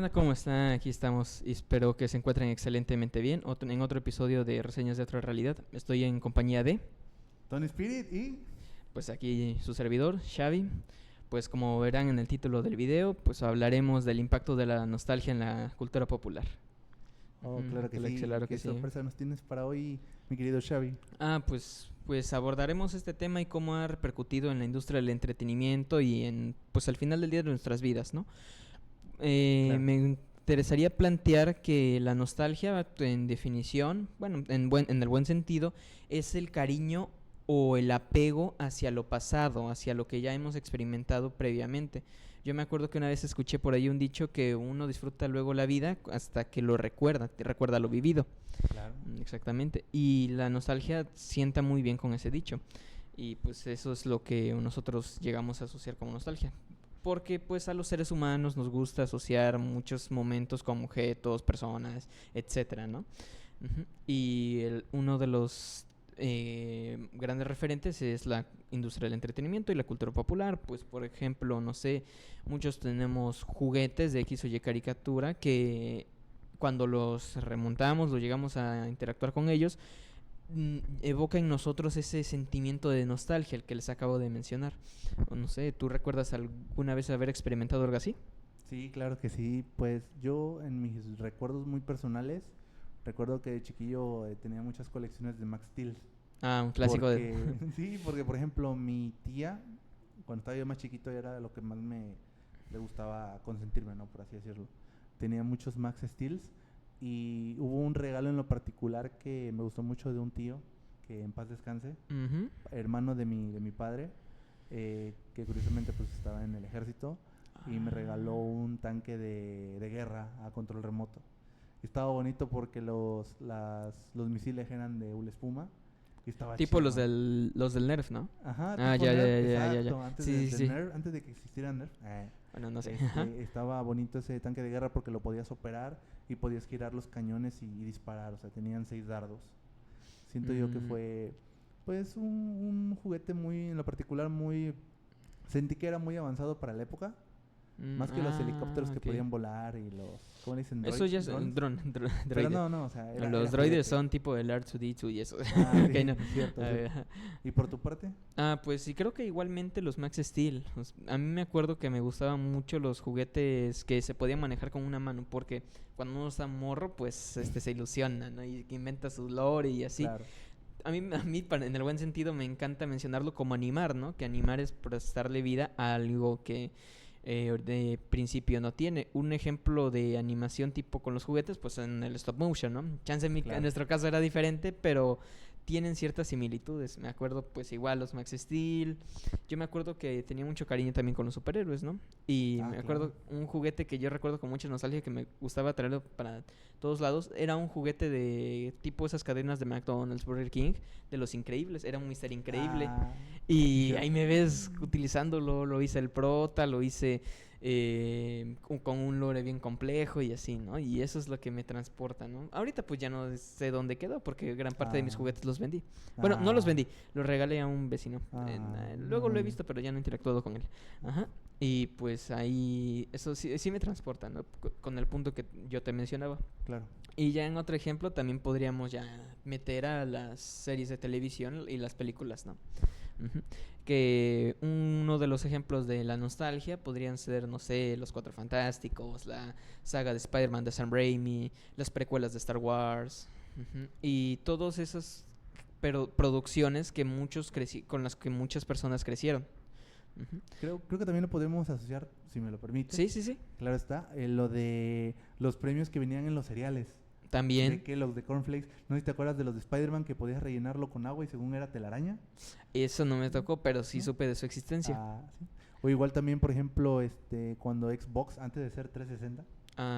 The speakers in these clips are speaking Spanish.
onda? ¿Cómo están? Aquí estamos y espero que se encuentren excelentemente bien. En otro episodio de Reseñas de Otra Realidad. Estoy en compañía de, Tony Spirit y... pues aquí su servidor, Xavi. Pues como verán en el título del video, pues hablaremos del impacto de la nostalgia en la cultura popular. Oh, claro que sí. Claro ¿Qué que sí. sorpresa nos tienes para hoy, mi querido Xavi? Pues abordaremos este tema y cómo ha repercutido en la industria del entretenimiento y en, pues al final del día de nuestras vidas, ¿no? Claro. Me interesaría plantear que la nostalgia, en definición, bueno, en el buen sentido, es el cariño o el apego hacia lo pasado, hacia lo que ya hemos experimentado previamente. Yo me acuerdo que una vez escuché por ahí un dicho que uno disfruta luego la vida hasta que lo recuerda, te recuerda lo vivido. Claro. Exactamente. Y la nostalgia sienta muy bien con ese dicho. Y pues eso es lo que nosotros llegamos a asociar como nostalgia. Porque pues a los seres humanos nos gusta asociar muchos momentos con objetos, personas, etcétera, ¿no? Y uno de los grandes referentes es la industria del entretenimiento y la cultura popular. Pues por ejemplo, no sé, muchos tenemos juguetes de X o Y caricatura que cuando los remontamos, los llegamos a interactuar con ellos, evoca en nosotros ese sentimiento de nostalgia, el que les acabo de mencionar. O no sé, ¿tú recuerdas alguna vez haber experimentado algo así? Sí, claro que sí. Pues yo en mis recuerdos muy personales, recuerdo que de chiquillo tenía muchas colecciones de Max Steel. Ah, un clásico de... Sí, porque por ejemplo mi tía, cuando estaba yo más chiquito, era lo que más le gustaba consentirme, ¿no? Por así decirlo. Tenía muchos Max Steels y hubo un regalo en lo particular que me gustó mucho de un tío, que en paz descanse, hermano de mi padre, que curiosamente pues estaba en el ejército y me regaló un tanque de guerra a control remoto. Estaba bonito porque los misiles eran de hule espuma y estaba tipo chido. Los del Nerf, ¿no? Ajá, Ah, tipo ya, Nerf, ya. exacto, antes del Nerf, antes de que existiera Nerf. Bueno, no sé. Estaba bonito ese tanque de guerra porque lo podías operar y podías girar los cañones y disparar, o sea, tenían 6 dardos. Siento yo que fue, pues, un juguete muy, en lo particular, muy... Sentí que era muy avanzado para la época. Más que los helicópteros que podían volar y los... ¿Cómo le dicen? Eso ya es un droide. Pero no, o sea... Los droides son tipo el R2-D2 y eso. Sí, no. cierto. ¿Y por tu parte? Pues sí, creo que igualmente los Max Steel. A mí me acuerdo que me gustaban mucho los juguetes que se podían manejar con una mano, porque cuando uno está morro, pues se ilusiona, ¿no? Y que inventa su lore y así. Claro. A mí en el buen sentido, me encanta mencionarlo como animar, ¿no? Que animar es prestarle vida a algo que de principio no tiene. Un ejemplo de animación tipo con los juguetes, pues en el stop motion, ¿no? Chance en nuestro caso era diferente, pero tienen ciertas similitudes. Me acuerdo, pues igual los Max Steel. Yo me acuerdo que tenía mucho cariño también con los superhéroes, ¿no? Y me acuerdo un juguete que yo recuerdo con mucha nostalgia que me gustaba traerlo para todos lados. Era un juguete de tipo esas cadenas de McDonald's, Burger King, de Los Increíbles. Era un Mister Increíble. Y ahí me ves utilizándolo. Lo hice el prota, lo hice con un lore bien complejo y así, ¿no? Y eso es lo que me transporta, ¿no? Ahorita pues ya no sé dónde quedó porque gran parte de mis juguetes los vendí. Bueno, no los vendí, los regalé a un vecino. Luego lo he visto, pero ya no he interactuado con él. Ajá. Y pues ahí, eso sí me transporta, ¿no? Con el punto que yo te mencionaba. Claro. Y ya en otro ejemplo también podríamos ya meter a las series de televisión y las películas, ¿no? Que uno de los ejemplos de la nostalgia podrían ser, no sé, Los Cuatro Fantásticos, la saga de Spider-Man de Sam Raimi, las precuelas de Star Wars, y todas esas producciones que con las que muchas personas crecieron. Creo que también lo podemos asociar, si me lo permite. Sí. Claro está, lo de los premios que venían en los cereales. También. De Kellogg's, de Cornflakes. No sé si te acuerdas de los de Spider-Man que podías rellenarlo con agua y según era telaraña. Eso no me tocó, pero sí supe de su existencia. Sí. O igual también, por ejemplo, cuando Xbox, antes de ser 360.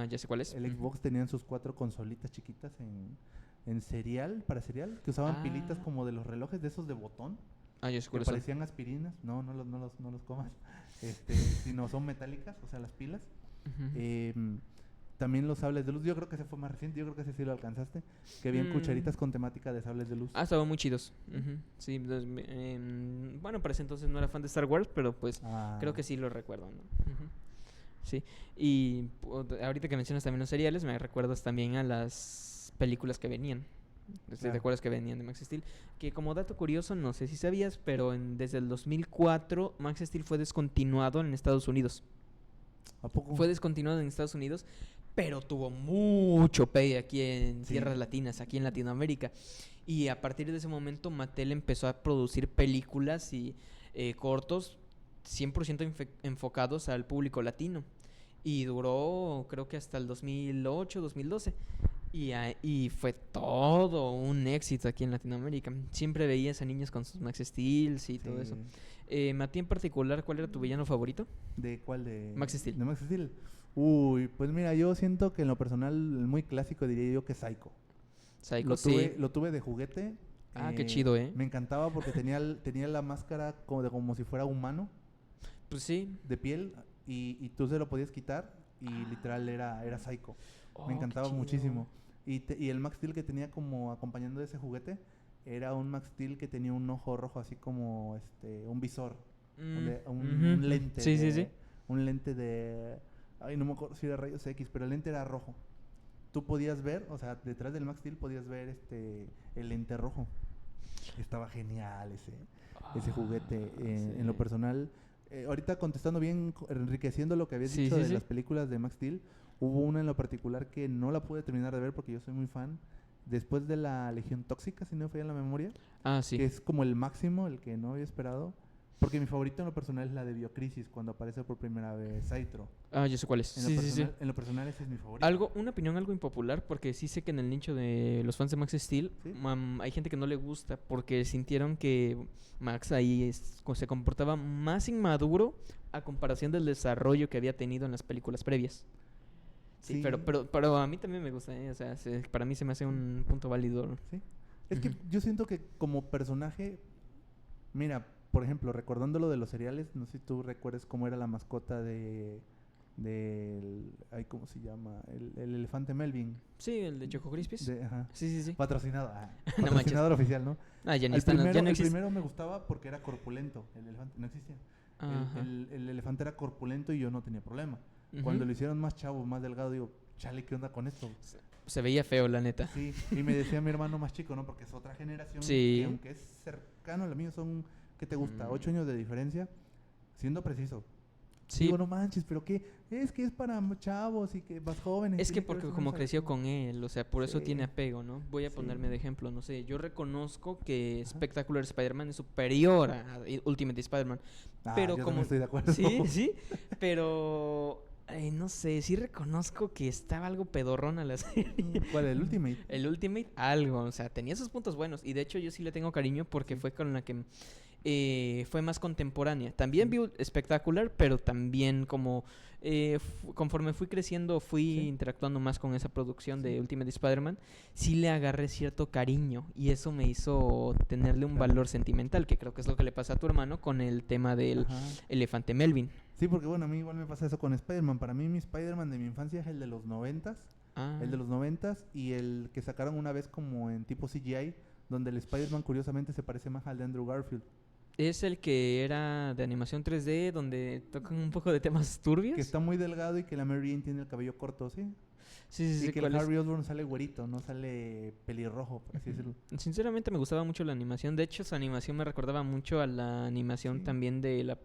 Ya sé cuál es. El Xbox tenían sus 4 consolitas chiquitas en cereal, para cereal, que usaban pilitas como de los relojes de esos de botón. Yo sé que parecían aspirinas. No los comas. Sino son metálicas, o sea, las pilas. También los sables de luz, yo creo que ese fue más reciente, yo creo que ese sí lo alcanzaste. Que habían cucharitas con temática de sables de luz. Estaban muy chidos. Sí, bueno, para ese entonces no era fan de Star Wars, pero pues creo que sí lo recuerdo, ¿no? Sí. Y ahorita que mencionas también los seriales, me recuerdas también a las películas que venían. ¿Te Claro. acuerdas que venían de Max Steel? Que como dato curioso, no sé si sabías, pero desde el 2004 Max Steel fue descontinuado en Estados Unidos. ¿A poco? Fue descontinuado en Estados Unidos, pero tuvo mucho pegue aquí en Sí. tierras latinas, aquí en Latinoamérica. Y a partir de ese momento Mattel empezó a producir películas y cortos 100% enfocados al público latino. Y duró creo que hasta el 2008, 2012. Y fue todo un éxito aquí en Latinoamérica. Siempre veías a niños con sus Max Steels y todo eso. Mati en particular, ¿cuál era tu villano favorito? ¿De cuál? De Max Steel. De Max Steel. Uy, pues mira, yo siento que en lo personal, muy clásico diría yo que Psycho. Psycho, Lo tuve de juguete. Ah, qué chido, ¿eh? Me encantaba porque tenía la máscara como si fuera humano, Pues sí. de piel, y tú se lo podías quitar y literal era Psycho. Oh, Me qué encantaba chido. muchísimo. Y el Max Steel que tenía como acompañando ese juguete era un Max Steel que tenía un ojo rojo, así como un visor, un lente. Sí, sí, sí. Un lente de. Ay, no me acuerdo si era rayos X, pero el lente era rojo. Tú podías ver, o sea, detrás del Max Steel podías ver el lente rojo. Estaba genial ese juguete. En lo Sí. personal, ahorita contestando bien, enriqueciendo lo que habías Sí, dicho sí, de sí. las películas de Max Steel, hubo una en lo particular que no la pude terminar de ver porque yo soy muy fan. Después de la Legión Tóxica, si no me falla la memoria, Ah, sí. que es como el máximo, el que no había esperado. Porque mi favorito en lo personal es la de Biocrisis, cuando aparece por primera vez Saitro. Ah, yo sé cuál es. En Sí, lo sí, sí. personal, en lo personal ese es mi favorito. Una opinión algo impopular, porque sí sé que en el nicho de los fans de Max Steel ¿Sí? hay gente que no le gusta porque sintieron que Max ahí se comportaba más inmaduro a comparación del desarrollo que había tenido en las películas previas. Sí, Sí. pero a mí también me gusta, ¿eh? O sea, para mí se me hace un punto válido. Sí. Es que Ujú. yo siento que como personaje, mira, por ejemplo, recordando lo de los cereales, no sé si tú recuerdes cómo era la mascota ay, ¿cómo se llama? El elefante Melvin. Sí, el de Choco Crispies. Ajá. Sí, sí, sí. Patrocinado. No manches. Patrocinador oficial, ¿no? Ah, ya, El primero, ya no el existe. primero me gustaba porque era corpulento. El elefante no existía. Ajá. El elefante era corpulento y yo no tenía problema. Ujú. Cuando lo hicieron más chavo, más delgado, digo, chale, ¿qué onda con esto? Se veía feo, la neta. Sí, y me decía mi hermano más chico, ¿no? Porque es otra generación Sí. que aunque es cercano a la mía, son, ¿qué te gusta? 8 años de diferencia, siendo preciso. Sí, Digo, no manches, pero ¿qué? Es que es para chavos y que más jóvenes. es que tiene ver porque con como esa creció versión". con él, o sea, por eso Sí. tiene apego, ¿no? Voy a Sí. ponerme de ejemplo, no sé, yo reconozco que Ajá. Spectacular Spider-Man es superior a Ultimate Spider-Man, pero yo como... también estoy de acuerdo. Sí, sí, pero... no sé, sí reconozco que estaba algo pedorrón a la serie. ¿Cuál? ¿El Ultimate? El Ultimate, algo, o sea, tenía sus puntos buenos. Y de hecho yo sí le tengo cariño porque Sí. fue con la que fue más contemporánea. También vi Espectacular, pero también como conforme fui creciendo, fui Sí. interactuando más con esa producción Sí. de Ultimate Spider-Man, sí le agarré cierto cariño y eso me hizo tenerle un Claro. valor sentimental, que creo que es lo que le pasa a tu hermano con el tema del Ajá. elefante Melvin. Sí, porque bueno, a mí igual me pasa eso con Spider-Man. Para mí mi Spider-Man de mi infancia es el de los 90s. Ah, El de los 90s y el que sacaron una vez como en tipo CGI, donde el Spider-Man curiosamente se parece más al de Andrew Garfield. es el que era de animación 3D, donde tocan un poco de temas turbios. Que está muy delgado y que la Mary Jane tiene el cabello corto, ¿sí? Sí, sí, Y sí, que ¿cuál el es? Harry Osborn sale güerito, no sale pelirrojo, por así decirlo. Sinceramente me gustaba mucho la animación. De hecho, su animación me recordaba mucho a la animación Sí. también de la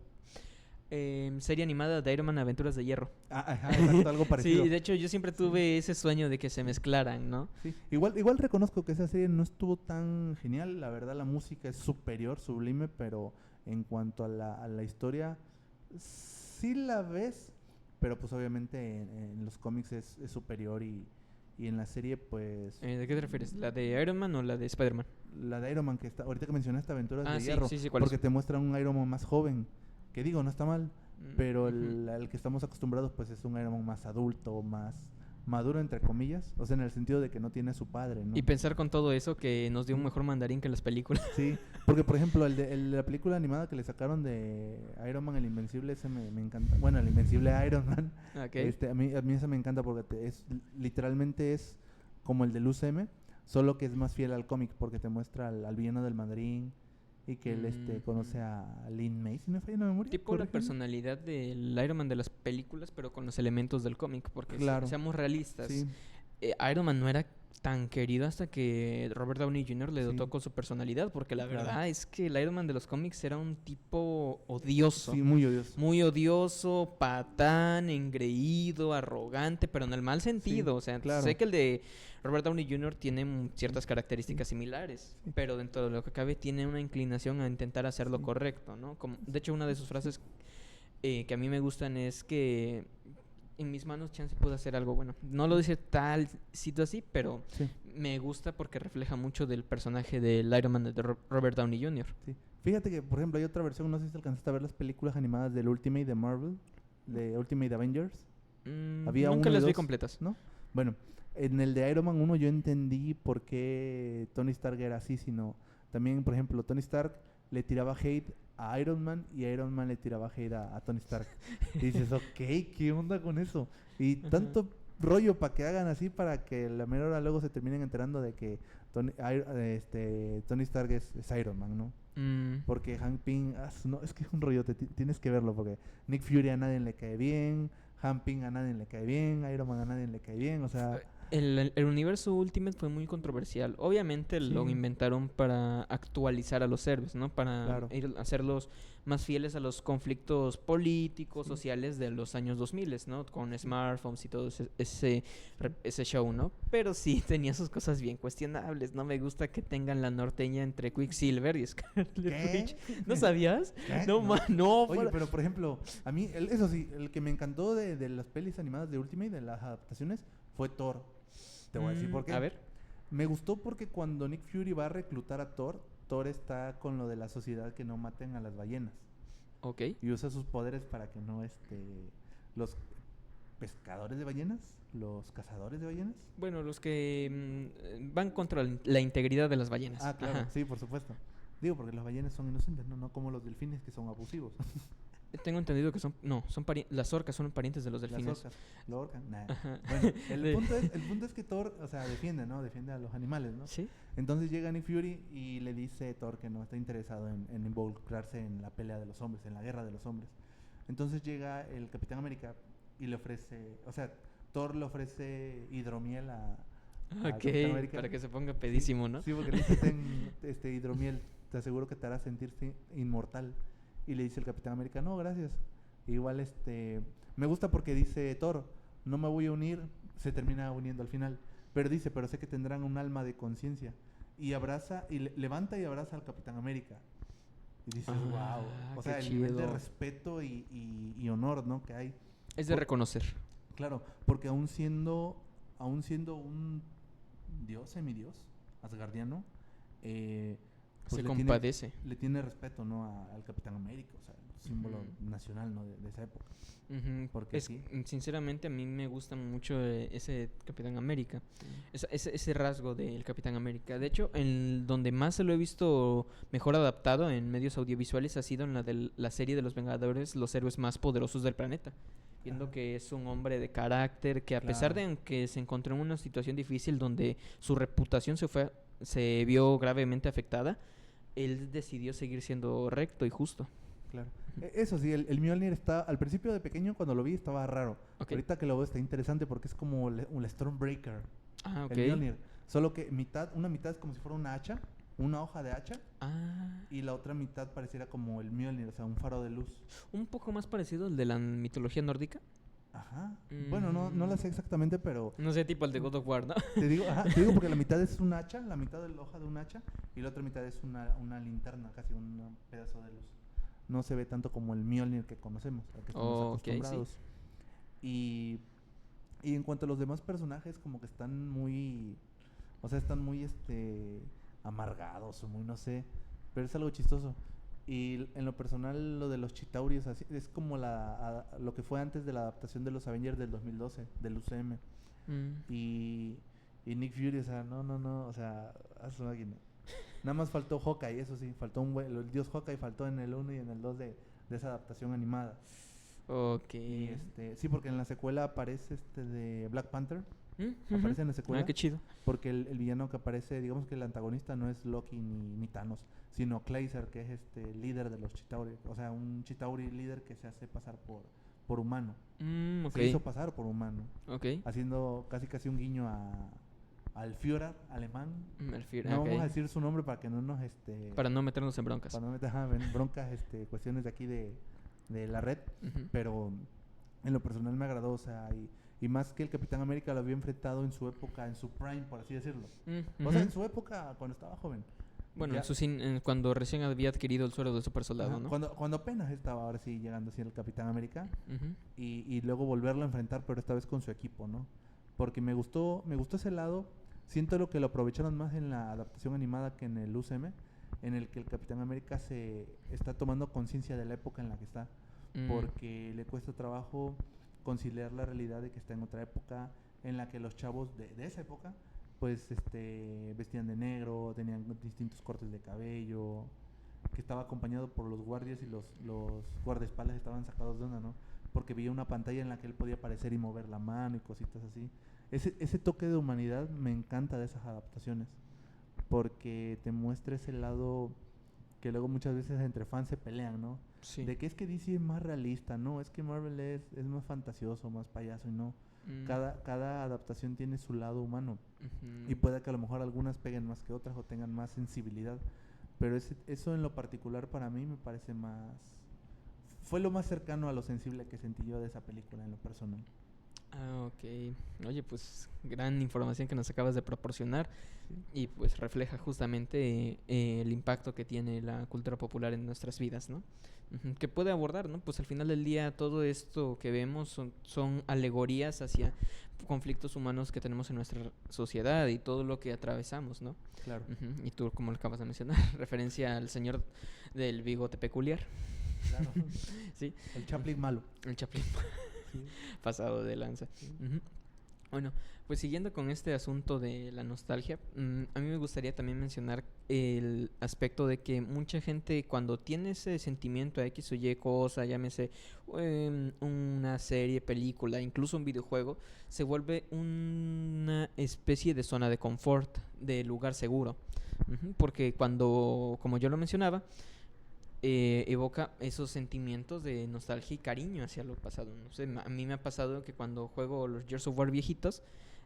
serie animada de Iron Man Aventuras de Hierro. Ajá, exacto, algo parecido. Sí, de hecho yo siempre tuve ese sueño de que se mezclaran, ¿no? Sí. Igual reconozco que esa serie no estuvo tan genial, la verdad la música es superior, sublime, pero en cuanto a la historia, sí la ves, pero pues obviamente en los cómics es superior y en la serie pues ¿De qué te refieres? ¿La de Iron Man o la de Spider-Man? la de Iron Man que está, ahorita que mencionaste Aventuras Ah, de sí, Hierro, sí, sí, ¿cuál es? porque te muestra un Iron Man más joven, que digo, no está mal, pero Ujú. el que estamos acostumbrados pues es un Iron Man más adulto, más maduro entre comillas, o sea, en el sentido de que no tiene a su padre, ¿no? Y pensar con todo eso que nos dio un Sí. mejor mandarín que las películas. Sí, porque por ejemplo el de la película animada que le sacaron de Iron Man el Invencible, ese me encanta. Bueno, el Invencible Iron Man, Ok. a mí ese me encanta porque literalmente es como el del UCM, solo que es más fiel al cómic porque te muestra al villano del mandarín y que él conoce a Lin May, si no me falla la memoria. Tipo la corrígeme. personalidad del Iron Man de las películas, pero con los elementos del cómic, porque Claro. seamos realistas, Sí, Iron Man no era tan querido hasta que Robert Downey Jr. le dotó Sí. con su personalidad, porque la Claro. verdad es que el Iron Man de los cómics era un tipo odioso. sí, muy odioso. Muy odioso, patán, engreído, arrogante, pero en el mal sentido. Sí, O sea, claro. sé que el de Robert Downey Jr. tiene ciertas características similares, Sí. pero dentro de lo que cabe tiene una inclinación a intentar hacer lo Sí. correcto, ¿no? De hecho, una de sus frases que a mí me gustan es que en mis manos chance puedo hacer algo bueno. No lo dice tal sitio así, pero Sí, me gusta porque refleja mucho del personaje del Iron Man de Robert Downey Jr. sí. Fíjate que, por ejemplo, hay otra versión, no sé si alcanzaste a ver las películas animadas del Ultimate de Marvel, de Ultimate Avengers, Había Nunca uno y las vi dos, completas. ¿no? Bueno, en el de Iron Man 1 yo entendí por qué Tony Stark era así, sino también, por ejemplo, Tony Stark le tiraba hate a Iron Man y Iron Man le tiraba hate a Tony Stark. Y dices, ok, ¿qué onda con eso? Y Ajá. tanto rollo para que hagan así para que la mera hora luego se terminen enterando de que Tony Stark es Iron Man, ¿no? Porque Hank Pym, no, es que es un rollo, tienes que verlo porque Nick Fury a nadie le cae bien, Hank Pym a nadie le cae bien, Iron Man a nadie le cae bien, o sea, El universo Ultimate fue muy controversial. Obviamente lo Sí. inventaron para actualizar a los héroes, ¿no? Para Claro. hacerlos más fieles a los conflictos políticos, Sí. sociales de los años 2000, ¿no? Con smartphones y todo ese show, ¿no? Pero sí tenía sus cosas bien cuestionables. No me gusta que tengan la norteña entre Quicksilver y Scarlet ¿Qué? Witch. ¿No sabías? ¿Qué? No, No. no. Oye, pero por ejemplo, a mí, eso sí, el que me encantó de las pelis animadas de Ultimate, de las adaptaciones, fue Thor. Te voy a decir por qué. A ver. Me gustó porque cuando Nick Fury va a reclutar a Thor, Thor está con lo de la sociedad que no maten a las ballenas. Ok. Y usa sus poderes para que no, los pescadores de ballenas, los cazadores de ballenas. Bueno, los que van contra la integridad de las ballenas. Ah, claro, Ajá. sí, por supuesto. Digo, porque las ballenas son inocentes, no como los delfines que son abusivos. Tengo entendido que las orcas son parientes de los Las delfines. orcas, lo ahorcan, nah. Ajá. Bueno, el punto es que Thor, o sea, defiende, ¿no? Defiende a los animales, ¿no? ¿Sí? Entonces llega Nick Fury y le dice Thor que no está interesado en involucrarse en la pelea de los hombres, en la guerra de los hombres. Entonces llega el Capitán América y le ofrece, o sea, Thor le ofrece hidromiel al Capitán Ok, América. para que se ponga pedísimo, Sí, ¿no? sí, porque le dice, ten hidromiel, te aseguro que te hará sentirse inmortal. Y le dice el Capitán América, no, gracias. Igual, me gusta porque dice Thor, no me voy a unir, se termina uniendo al final. Pero dice, pero sé que tendrán un alma de conciencia. Y abraza, y levanta y abraza al Capitán América. Y dices, Ah, wow. O qué sea, el nivel de chido. respeto y honor, ¿no? Que hay. Es de Por- reconocer. Claro, porque aún siendo un dios, semidios, asgardiano, Se le compadece. le tiene respeto, ¿no? Al Capitán América, o sea, el símbolo Ujú. nacional, ¿no? De esa época. Ujú. Porque Es, sí. sinceramente, a mí me gusta mucho ese Capitán América. Ese rasgo del Capitán América. De hecho, en donde más se lo he visto mejor adaptado en medios audiovisuales ha sido en la serie de los Vengadores, los héroes más poderosos del planeta. Viendo Ajá. que es un hombre de carácter, que a pesar de Claro. que se encontró en una situación difícil donde su reputación se vio gravemente afectada, él decidió seguir siendo recto y justo. Claro. Ujú. Eso sí, el Mjolnir está, al principio de pequeño cuando lo vi estaba raro. Ok. Ahorita que lo veo está interesante porque es como un Stormbreaker, Ah, ok. el Mjolnir. Solo que una mitad es como si fuera una hacha, una hoja de hacha, Ah, y la otra mitad pareciera como el Mjolnir, o sea, un faro de luz. un poco más parecido al de la mitología nórdica. Ajá. Bueno, no la sé exactamente, pero No sé, tipo el de God of War, ¿no? te digo porque la mitad es un hacha, la mitad de la hoja de un hacha, y la otra mitad es una linterna, casi un pedazo de luz. No se ve tanto como el Mjolnir que conocemos, al que estamos Oh, ok, sí. acostumbrados. Y en cuanto a los demás personajes, como que están muy, o sea, están muy amargados o muy no sé, pero es algo chistoso. Y en lo personal, lo de los Chitaurios así, es como lo que fue antes de la adaptación de los Avengers del 2012, del UCM. Y Nick Fury, o sea, no, o sea, a su máquina. Nada más faltó Hawkeye, eso sí, faltó el dios Hawkeye faltó en el 1 y en el 2 de esa adaptación animada. Ok. Y sí, porque en la secuela aparece de Black Panther, Aparece en la secuela. Ah, qué chido. Porque el villano que aparece, digamos que el antagonista no es Loki ni Thanos, sino Kleiser, que es este líder de los Chitauri. O sea, un Chitauri líder que se hace pasar por humano. Ok. Se hizo pasar por humano. Ok. Haciendo casi un guiño al Führer alemán. No, No vamos a decir su nombre para que no nos... para no meternos en broncas. Para no meter en broncas, cuestiones de aquí de la red. Ujú. Pero en lo personal me agradó, o sea, y más que el Capitán América lo había enfrentado en su época, en su prime, por así decirlo. O sea, en su época, cuando estaba joven. Bueno, Ya- cuando recién había adquirido el suero de super soldado, Ajá, ¿no? cuando apenas estaba ahora sí llegando así el Capitán América. Ujú. Y luego volverlo a enfrentar, pero esta vez con su equipo, ¿no? Porque me gustó ese lado. Siento lo que lo aprovecharon más en la adaptación animada que en el UCM, en el que el Capitán América se está tomando conciencia de la época en la que está, porque le cuesta trabajo conciliar la realidad de que está en otra época, en la que los chavos de esa época, pues, vestían de negro, tenían distintos cortes de cabello, que estaba acompañado por los guardias y los guardaespaldas estaban sacados de onda, ¿no? Porque veía una pantalla en la que él podía aparecer y mover la mano y cositas así. Ese toque de humanidad me encanta de esas adaptaciones, porque te muestra ese lado que luego muchas veces entre fans se pelean, ¿no? Sí. De que es que DC es más realista, no, es que Marvel es más fantasioso, más payaso, y no. Cada adaptación tiene su lado humano. Ujú. Y puede que a lo mejor algunas peguen más que otras o tengan más sensibilidad. Pero eso en lo particular para mí me parece más... Fue lo más cercano a lo sensible que sentí yo de esa película en lo personal. Ah, ok. Oye, pues gran información que nos acabas de proporcionar Sí. y pues refleja justamente el impacto que tiene la cultura popular en nuestras vidas, ¿no? Ujú. Que puede abordar, ¿no? Pues al final del día todo esto que vemos son alegorías hacia conflictos humanos que tenemos en nuestra sociedad y todo lo que atravesamos, ¿no? Claro, Ujú. Y tú, como lo acabas de mencionar, referencia al señor del bigote peculiar, claro. ¿sí? El Chaplin malo. El Chaplin Sí. pasado de lanza. Sí. Ujú. Bueno, pues siguiendo con este asunto de la nostalgia, a mí me gustaría también mencionar el aspecto de que mucha gente cuando tiene ese sentimiento a X o Y cosa, llámese una serie, película, incluso un videojuego, se vuelve una especie de zona de confort, de lugar seguro. Ujú. Porque cuando, como yo lo mencionaba, evoca esos sentimientos de nostalgia y cariño hacia lo pasado. No sé, a mí me ha pasado que cuando juego los Gears of War viejitos,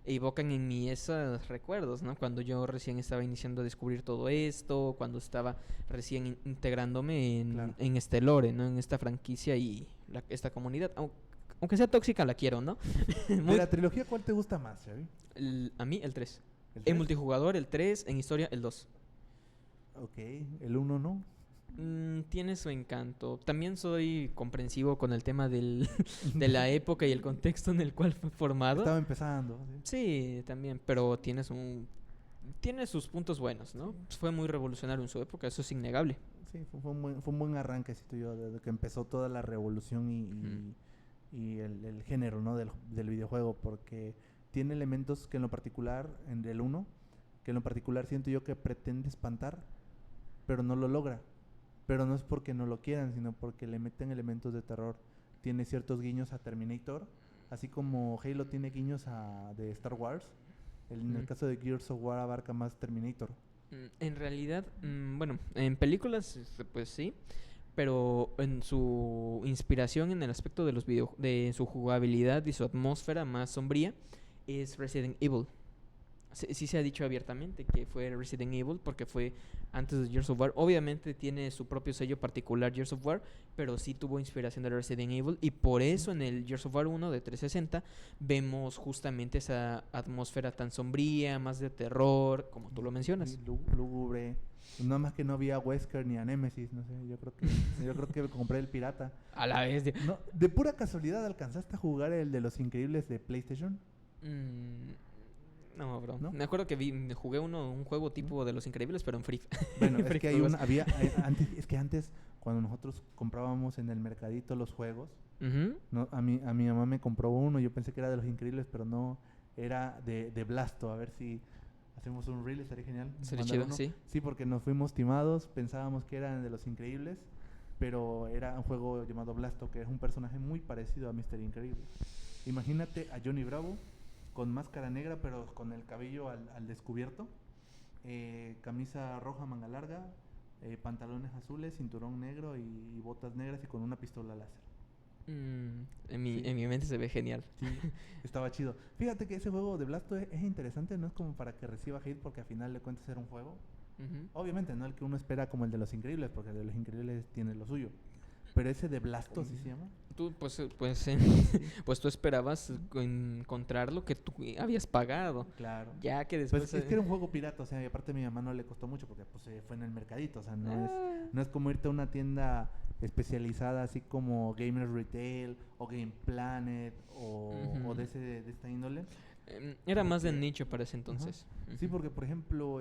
evocan en mí esos recuerdos, ¿no? Cuando yo recién estaba iniciando a descubrir todo esto, cuando estaba recién integrándome Claro. en este lore, ¿no? En esta franquicia y esta comunidad. Aunque sea tóxica, la quiero, ¿no? De la trilogía, ¿cuál te gusta más, Xavi? A mí, el 3. ¿El En 3? multijugador, el 3. En historia, el 2. Ok, el 1 no. Tiene su encanto. También soy comprensivo con el tema de la época y el contexto en el cual fue formado. Estaba empezando. ¿Sí? Sí, también, pero tiene sus puntos buenos, ¿no? Fue muy revolucionario en su época, eso es innegable. Sí, fue un buen arranque, siento yo, desde que empezó toda la revolución y el género, ¿no? del videojuego, porque tiene elementos que en lo particular, en el 1, que en lo particular siento yo que pretende espantar, pero no lo logra. Pero no es porque no lo quieran, sino porque le meten elementos de terror. Tiene ciertos guiños a Terminator, así como Halo tiene guiños de Star Wars. En el caso de Gears of War abarca más Terminator. En realidad, bueno, en películas, pues sí, pero en su inspiración en el aspecto de de su jugabilidad y su atmósfera más sombría es Resident Evil. Sí se ha dicho abiertamente que fue Resident Evil porque fue antes de Gears of War. Obviamente tiene su propio sello particular Gears of War, pero sí tuvo inspiración de Resident Evil y por eso en el Gears of War 1 de 360 vemos justamente esa atmósfera tan sombría, más de terror, como tú lo mencionas. Sí, lúgubre. Nada más que no había Wesker ni a Nemesis, no sé, yo creo que compré el pirata. A la vez de... No, de pura casualidad alcanzaste a jugar el de Los Increíbles de PlayStation. No, bro. ¿No? Me acuerdo que jugué un juego tipo de Los Increíbles, pero en Free. Bueno, es Free que Juegos. es que antes cuando nosotros comprábamos en el mercadito los juegos, Ujú. no, a mi mamá me compró uno, yo pensé que era de Los Increíbles, pero no, era de Blasto. A ver si hacemos un reel, estaría genial. Sería mandar chido, uno. sí. Sí, porque nos fuimos timados, pensábamos que eran de Los Increíbles, pero era un juego llamado Blasto, que es un personaje muy parecido a Mr. Increíble. Imagínate a Johnny Bravo con máscara negra, pero con el cabello al descubierto. Camisa roja, manga larga, pantalones azules, cinturón negro y botas negras y con una pistola láser. En Sí. mi mente se ve genial. Sí, estaba chido. Fíjate que ese juego de Blasto es interesante, no es como para que reciba hate porque al final de cuentas era un juego. Ujú. Obviamente, no el que uno espera como el de Los Increíbles, porque el de Los Increíbles tiene lo suyo. Pero ese de Blasto, ¿sí se llama? Tú, pues tú esperabas encontrar lo que tú habías pagado. Claro. Ya que Pues después... es que era un juego pirata, o sea, y aparte a mi mamá no le costó mucho porque pues fue en el mercadito, o sea, no es como irte a una tienda especializada así como Gamers Retail o Game Planet o de esta índole. Era más de Porque- nicho para ese entonces. Sí, Ujú. porque por ejemplo,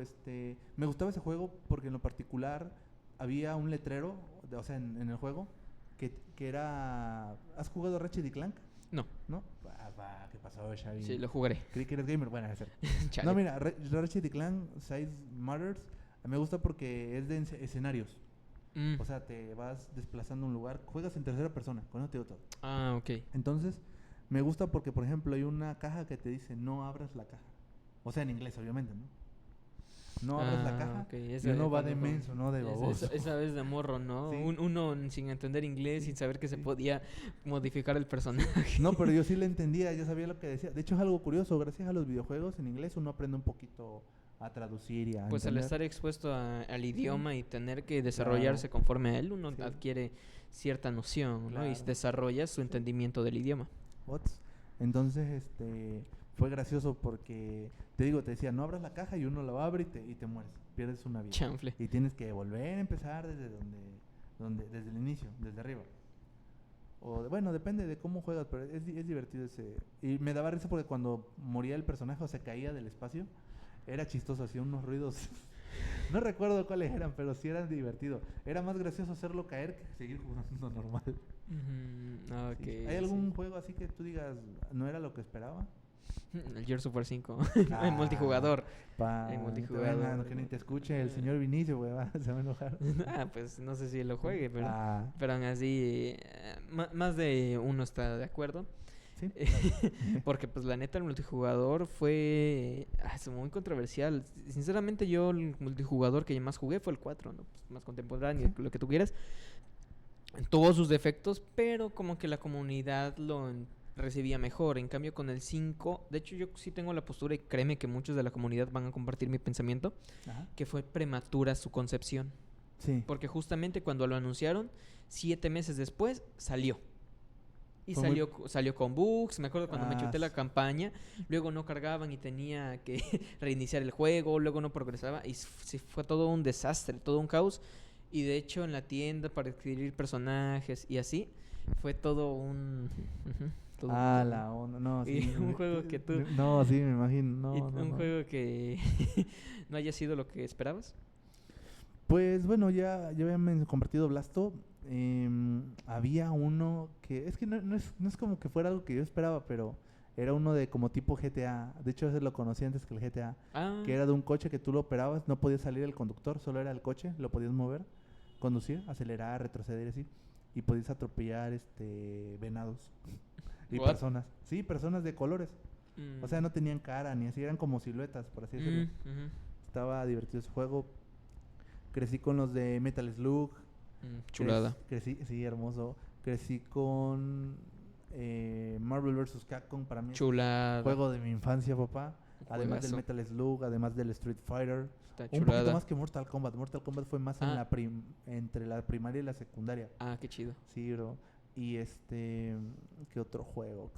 me gustaba ese juego porque en lo particular había un letrero, o sea, en el juego que era... ¿Has jugado Ratchet y Clank? No, ¿No? ¿Qué pasó, Xavi? sí, lo jugaré. Creí que eres gamer. Bueno, es cierto. Chale. No, mira, Ratchet y Clank Size Matters me gusta porque es de escenarios. Mm. O sea, te vas desplazando a un lugar, juegas en tercera persona, con eso te digo todo. Ah, ok. Entonces, me gusta porque, por ejemplo, hay una caja que te dice no abras la caja. O sea, en inglés, obviamente, ¿no? No abras la caja Ok, y esa uno va cuando de menso, ¿no? De baboso. esa vez de morro, ¿no? Sí. Uno sin entender inglés, sin saber que se Sí. podía modificar el personaje. No, pero yo sí le entendía, yo sabía lo que decía. De hecho, es algo curioso, gracias a los videojuegos en inglés uno aprende un poquito a traducir y a Pues al entender. estar expuesto al idioma y tener que desarrollarse conforme a él, uno Sí. adquiere cierta noción, ¿no? Y Claro. desarrolla su entendimiento del idioma. Ots. Entonces, fue gracioso porque, te digo, te decía, no abras la caja y uno la abre y te mueres, pierdes una vida. Chanfle. Y tienes que volver a empezar desde el inicio, desde arriba. Bueno, depende de cómo juegas, pero es divertido ese. Y me daba risa porque cuando moría el personaje o se caía del espacio, era chistoso, hacía unos ruidos. No recuerdo cuáles eran, pero sí eran divertidos. Era más gracioso hacerlo caer que seguir jugando normal. Ujú, ok, Sí. ¿Hay algún sí. juego así que tú digas, no era lo que esperaba? El Gears of War 5. Ah, En multijugador. Pa, En no te multijugador. vengan, que ni te escuche el señor Vinicio, güey, se va a enojar. Pues no sé si lo juegue, pero, Ah, pero aún así, más de uno está de acuerdo. sí. Porque pues la neta el multijugador fue es muy controversial. Sinceramente yo el multijugador que más jugué fue el 4, ¿no? Pues, más contemporáneo, lo que tú quieras. Tuvo sus defectos, pero como que la comunidad recibía mejor. En cambio con el 5, de hecho yo sí tengo la postura y créeme que muchos de la comunidad van a compartir mi pensamiento, Ajá. que fue prematura su concepción. Sí. Porque justamente cuando lo anunciaron, 7 meses después salió. Y Fue muy- salió con bugs. Me acuerdo cuando me chuté la sí. campaña. Luego no cargaban y tenía que reiniciar el juego. Luego no progresaba. Y sí, fue todo un desastre, todo un caos. Y de hecho en la tienda para adquirir personajes y así, fue todo un... ujú, todo Ah, un- la onda, no, y sí. un juego que tú... No, sí, me imagino, y no, no, un no. juego que no haya sido lo que esperabas. Pues bueno, ya habíamos compartido Blasto. Había uno que, es que no es como que fuera algo que yo esperaba, pero era uno de como tipo GTA. De hecho, ese lo conocí antes que el GTA. Ah, Que era de un coche que tú lo operabas, no podía salir el conductor, solo era el coche, lo podías mover, conducir, acelerar, retroceder y así. Y podías atropellar venados y What? personas. Sí, personas de colores. O sea, mm, no tenían cara ni así, eran como siluetas, por así decirlo. ujú, Estaba divertido ese juego. Crecí con los de Metal Slug. chulada. Sí, hermoso. Crecí con Marvel vs. Capcom, para mí es Chulada. juego de mi infancia, papá. Un Además del juegazo. Metal Slug, además del Street Fighter. Está Un poquito chulada. más que Mortal Kombat. Mortal Kombat fue más Ah. entre la primaria y la secundaria. Ah, qué chido. Sí, bro. Y ¿qué otro juego?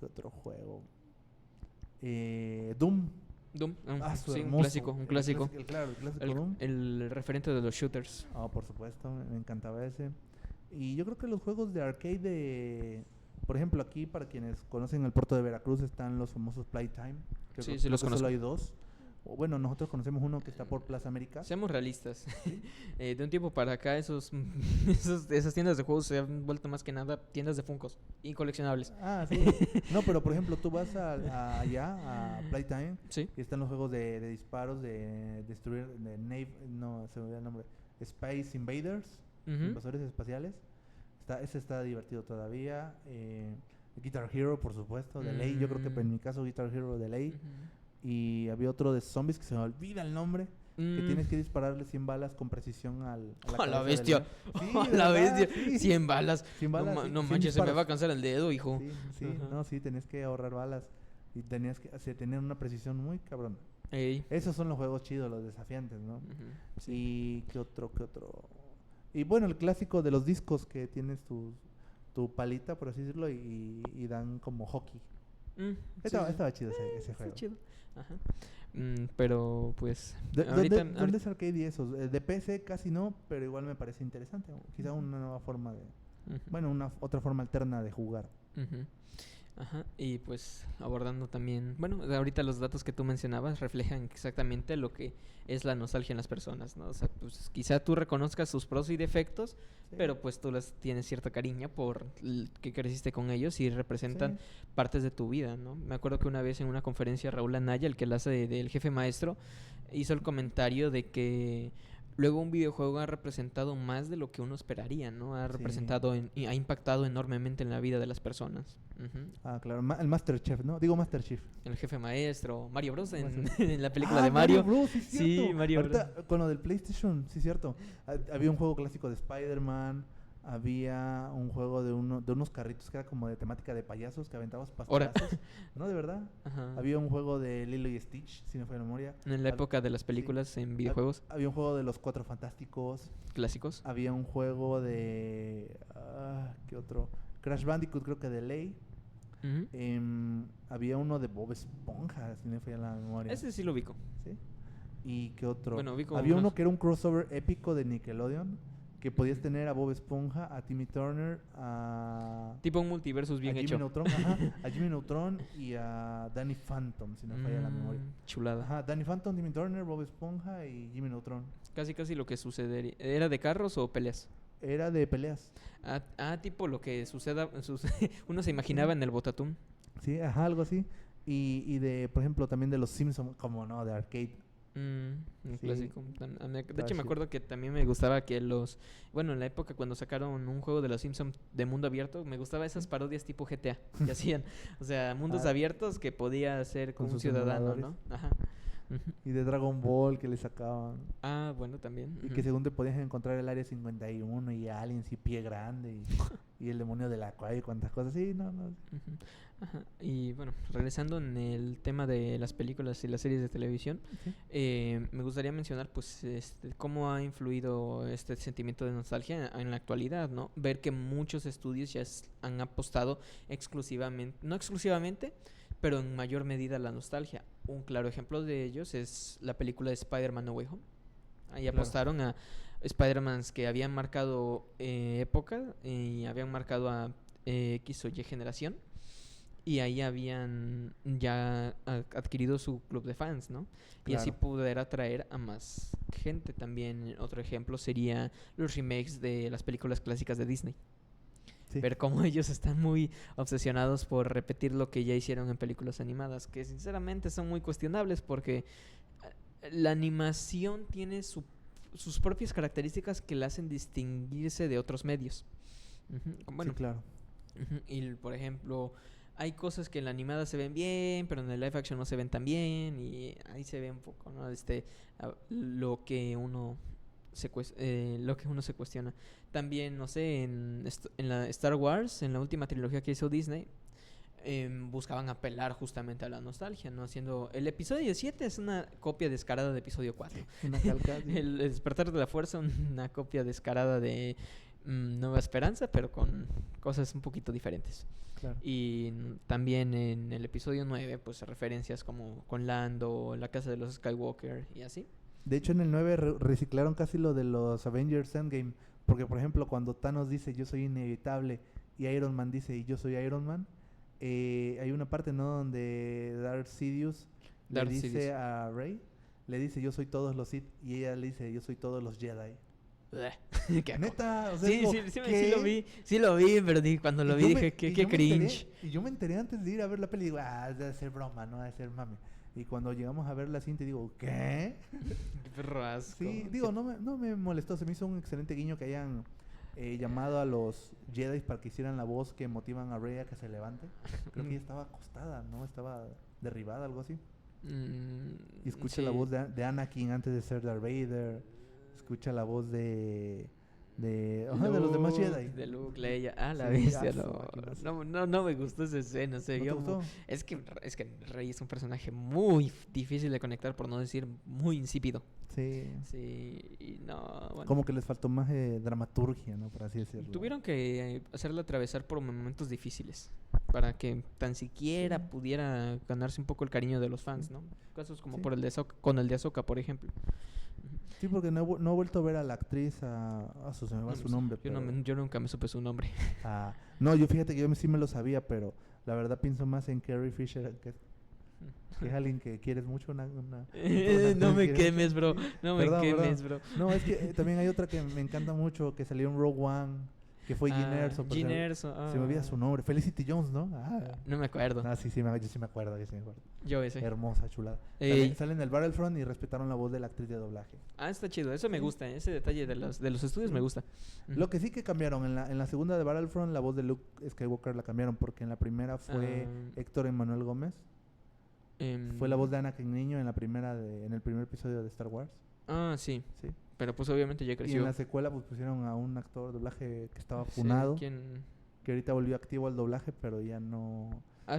Doom. Doom, Su sí, un hermoso. clásico, un clásico. Claro, el clásico Doom. El referente de los shooters. Ah, por supuesto, me encantaba ese. Y yo creo que los juegos de arcade por ejemplo, aquí para quienes conocen el puerto de Veracruz están los famosos Playtime. Que Sí, creo- sí creo los que conozco. solo hay dos. O bueno, nosotros conocemos uno que está por Plaza América. Seamos realistas. De un tiempo para acá, esas tiendas de juegos se han vuelto más que nada tiendas de Funkos y coleccionables. Ah, sí. No, pero por ejemplo, tú vas allá a Playtime Sí. y están los juegos de disparos, de destruir, no, se me olvidó el nombre. Space Invaders, Ujú. invasores espaciales. Ese está divertido todavía. Guitar Hero, por supuesto, de ley. Yo creo que en mi caso Guitar Hero de ley. Y había otro de zombies que se me olvida el nombre. Que tienes que dispararle 100 balas con precisión a la ¡A la cabeza bestia! Sí, ¡A la ¿verdad? bestia! Sí. 100 balas. 100 balas, No, sí, no 100 manches, se me disparos. va a cansar el dedo, hijo. Sí, no, sí, tenías que ahorrar balas. Y tenías que tener una precisión muy cabrona. Ey. Esos son los juegos chidos, los desafiantes, ¿no? Sí. Y ¿qué otro? Y bueno, el clásico de los discos que tienes tu palita, por así decirlo, y dan como hockey. Estaba chido ese juego. Está chido. Ajá. Pero pues ¿Dónde es arcade y esos? De PC casi no, pero igual me parece interesante. Quizá una nueva forma de... Bueno, una otra forma alterna de jugar. Ajá, y pues abordando también, bueno, ahorita los datos que tú mencionabas reflejan exactamente lo que es la nostalgia en las personas, ¿no? O sea, pues quizá tú reconozcas sus pros y defectos, Sí. pero pues tú les tienes cierto cariño por que creciste con ellos y representan Sí. partes de tu vida, ¿no? Me acuerdo que una vez en una conferencia Raúl Anaya, el que la hace del jefe maestro, hizo el comentario de que luego un videojuego ha representado más de lo que uno esperaría, ¿no? Ha Sí. representado y ha impactado enormemente en la vida de las personas. Ah, claro. El Master Chef, ¿no? Digo Master Chief. El jefe maestro, Mario Bros. En, Master- en la película Ah, de Mario. Bros, sí, Sí, cierto. Mario Ahorita, con lo del PlayStation, sí, cierto. Había un juego clásico de Spider-Man. Había un juego de unos carritos que era como de temática de payasos que aventabas Ahora. pastelazos. ¿No? De verdad. Ajá. Había un juego de Lilo y Stitch, si no fue de memoria. En la Hab- época de las películas en videojuegos Había un juego de los Cuatro Fantásticos. clásicos. Había un juego de... ¿qué otro? Crash Bandicoot, creo que de ley. Ujú. Había uno de Bob Esponja, si no me falla la memoria. Ese sí lo ubico. ¿Sí? ¿Y qué otro? Bueno, ubico Había uno unos. que era un crossover épico de Nickelodeon, que podías tener a Bob Esponja, a Timmy Turner, a Tipo un multiversus bien Jimmy hecho. Neutron, ajá, a Jimmy Neutron y a Danny Phantom, si no me falla la memoria. Chulada. Ajá, Danny Phantom, Timmy Turner, Bob Esponja y Jimmy Neutron. Casi lo que sucedería. ¿Era de carros o peleas? Era de peleas. Tipo lo que uno se imaginaba en el Botatún. Sí, ajá, algo así. Y de, por ejemplo, también de los Simpsons, como no, de arcade. Un Sí. clásico. De hecho, me chido. acuerdo que también me gustaba que bueno, en la época cuando sacaron un juego de los Simpsons de mundo abierto, me gustaba esas parodias tipo GTA que hacían. O sea, mundos Ah. abiertos que podía hacer Con con un sus ciudadano, emuladores. ¿no? Ajá. Ujú. Y de Dragon Ball que le sacaban. Ah, bueno, también. Y que según te podías encontrar el Área 51 y aliens y Pie Grande y el demonio del acuario y cuantas cosas. Sí, no. Ujú. Ajá. Y bueno, regresando en el tema de las películas y las series de televisión, Sí. me gustaría mencionar pues cómo ha influido este sentimiento de nostalgia en la actualidad, ¿no? Ver que muchos estudios ya han apostado exclusivamente, no exclusivamente, pero en mayor medida a la nostalgia. Un claro ejemplo de ellos es la película de Spider-Man No Way Home. Ahí Claro. apostaron a Spider-Mans que habían marcado época y habían marcado a X o Y generación. Y ahí habían ya adquirido su club de fans, ¿no? Y así Claro. poder atraer a más gente. También otro ejemplo sería los remakes de las películas clásicas de Disney. Sí. Ver cómo ellos están muy obsesionados por repetir lo que ya hicieron en películas animadas, que sinceramente son muy cuestionables porque la animación tiene sus propias características que la hacen distinguirse de otros medios. Ujú. Bueno, Sí, claro. ujú. Y por ejemplo, hay cosas que en la animada se ven bien, pero en el live action no se ven tan bien y ahí se ve un poco, ¿no? Lo que uno lo que uno se cuestiona. También, no sé, en la Star Wars, en la última trilogía que hizo Disney, buscaban apelar justamente a la nostalgia, ¿no? Haciendo... El episodio 7 es una copia descarada de episodio 4. Una calca. Sí. El despertar de la fuerza, una copia descarada de Nueva Esperanza, pero con cosas un poquito diferentes. Claro. Y también en el episodio 9, pues referencias como con Lando, la casa de los Skywalker y así. De hecho, en el 9 reciclaron casi lo de los Avengers Endgame. Porque, por ejemplo, cuando Thanos dice yo soy inevitable y Iron Man dice y yo soy Iron Man, hay una parte, ¿no? Donde Darth Sidious le dice a Rey, le dice yo soy todos los Sith y ella le dice yo soy todos los Jedi. Qué asco. Neta, o sea, Sí, como, sí lo vi, pero cuando lo vi dije, qué cringe. Y yo me enteré antes de ir a ver la peli, digo, debe ser broma, no debe ser mame. Y cuando llegamos a ver la cinta, digo, ¿qué? Qué perro asco. Sí, digo, no me molestó, se me hizo un excelente guiño que hayan llamado a los Jedi para que hicieran la voz que motivan a Rey a que se levante. Creo que ella estaba acostada, ¿no? Estaba derribada, algo así. Y escucha la voz de Anakin antes de ser Darth Vader. Escucha la voz de los demás Jedi. De Luke, Leia. Ah, la Sí, bestia. no, No me gustó esa escena. Se ¿no te vio gustó? Es que Rey es un personaje muy difícil de conectar, por no decir muy insípido. Sí. Sí, y no, bueno. Como que les faltó más dramaturgia, ¿no? Por así decirlo. Tuvieron que hacerla atravesar por momentos difíciles para que tan siquiera Sí. pudiera ganarse un poco el cariño de los fans, ¿no? Casos como Sí. por el de con el de Ahsoka, por ejemplo. Sí, porque no he vuelto a ver a la actriz, se me va su nombre. Yo nunca me supe su nombre. No, yo fíjate que yo sí me lo sabía, pero la verdad pienso más en Carrie Fisher, que es alguien que quieres mucho. No me que quieres quemes, mucho. bro. Sí. No me Perdón, quemes, perdón. bro. No, es que también hay otra que me encanta mucho, que salió en Rogue One, que fue Jyn Erso. pero Jyn Erso. se me olvida su nombre. Felicity Jones, ¿no? No me acuerdo. Sí, yo sí me acuerdo. Yo ese. Hermosa, chulada. Sale en el Battlefront y respetaron la voz de la actriz de doblaje. Está chido. Eso me Sí. gusta. Ese detalle de los estudios Sí. me gusta. Lo que sí que cambiaron, en la segunda de Battlefront, la voz de Luke Skywalker la cambiaron, porque en la primera fue Héctor Emmanuel Gómez. Fue la voz de Anakin niño en el primer episodio de Star Wars. Sí. Sí. Pero pues obviamente ya Y creció. en la secuela pues pusieron a un actor de doblaje que estaba Sí, funado, ¿quién? que ahorita volvió activo al doblaje, pero ya no...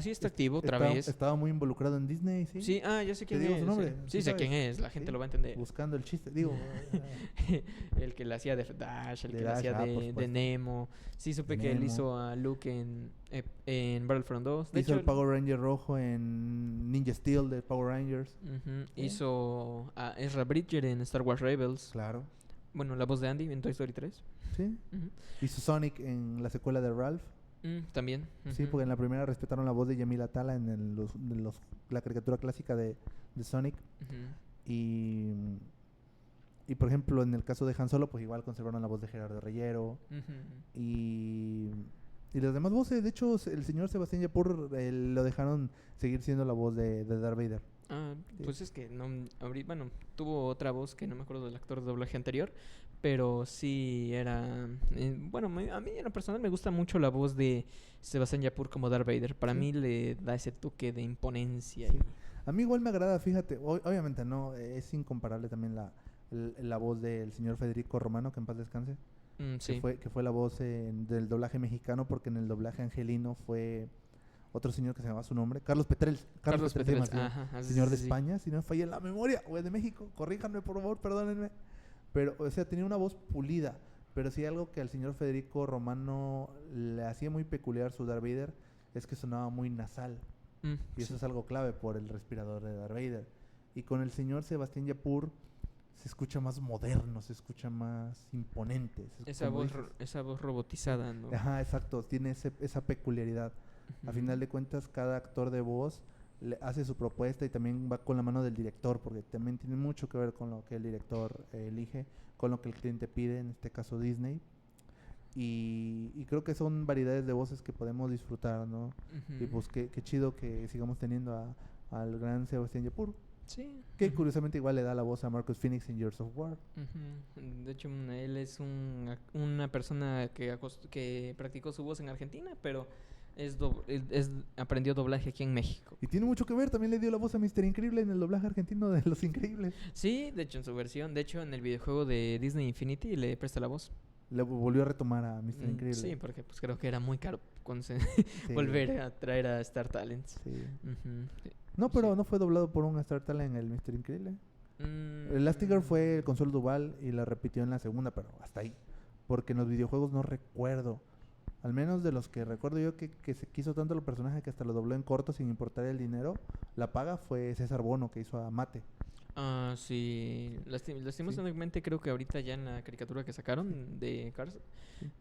Sí está activo otra estaba, vez. Estaba muy involucrado en Disney, ¿sí? Sí, ya sé quién digo es. su nombre? Sí, ¿Sí sé sabes? quién es. La gente Sí. lo va a entender. Buscando el chiste, digo... El que le hacía de Dash, el De que le Dash, hacía por de supuesto. Nemo. Sí, supe que él Nemo. hizo a Luke en Battlefront 2. De hizo hecho, el Power Ranger rojo en Ninja Steel de Power Rangers. Sí. hizo a Ezra Bridger en Star Wars Rebels. Claro. Bueno, la voz de Andy en Toy Story 3. Sí. Hizo Sonic en la secuela de Ralph. También. Sí, porque en la primera respetaron la voz de Yamil Atala en la caricatura clásica de Sonic. Y por ejemplo, en el caso de Han Solo, pues igual conservaron la voz de Gerardo Reyero. Y las demás voces, de hecho, el señor Sebastián Yapur lo dejaron seguir siendo la voz de Darth Vader. Sí. Pues es que bueno, tuvo otra voz que no me acuerdo del actor de doblaje anterior, pero sí era... bueno, a mí en lo personal me gusta mucho la voz de Sebastián Yapur como Darth Vader. Para Sí. mí le da ese toque de imponencia. Sí. A mí igual me agrada, fíjate, obviamente no, es incomparable también la voz del señor Federico Romano, que en paz descanse, Sí. que fue la voz del doblaje mexicano, porque en el doblaje angelino fue otro señor que se llamaba su nombre, Carlos Petrels. Carlos Petrels, se llama, ajá, señor de sí. España, si no me falla la memoria, o es de México, corríjanme por favor, perdónenme. Pero, o sea, tenía una voz pulida, pero sí algo que al señor Federico Romano le hacía muy peculiar su Darth Vader, es que sonaba muy nasal. Y eso es algo clave por el respirador de Darth Vader. Y con el señor Sebastián Yapur se escucha más moderno, se escucha más imponente. Esa voz robotizada, ¿no? Ajá, exacto, tiene esa peculiaridad. A final de cuentas, cada actor de voz hace su propuesta y también va con la mano del director, porque también tiene mucho que ver con lo que el director elige, con lo que el cliente pide, en este caso Disney. Y creo que son variedades de voces que podemos disfrutar, ¿no? Y pues qué chido que sigamos teniendo al gran Sebastián Yapur. Sí. Que curiosamente igual le da la voz a Marcus Phoenix en Gears of War. De hecho, él es una persona que practicó su voz en Argentina, pero aprendió doblaje aquí en México. Y tiene mucho que ver, también le dio la voz a Mr. Increíble en el doblaje argentino de Los Increíbles. Sí, de hecho en su versión, de hecho en el videojuego de Disney Infinity le presta la voz. Le volvió a retomar a Mr. Increíble. Sí, porque pues creo que era muy caro Sí. volver a traer a Star Talents. Sí. Sí. No, pero Sí. no fue doblado por un Star Talent en el Mr. Increíble. Mm, Elastigirl fue el Consuelo Duval y la repitió en la segunda, pero hasta ahí. Porque en los videojuegos no recuerdo. Al menos de los que recuerdo yo que se quiso tanto el personaje que hasta lo dobló en corto sin importar el dinero. La paga fue César Bono, que hizo a Mate. Sí. Lastimosamente creo que ahorita ya en la caricatura que sacaron de Cars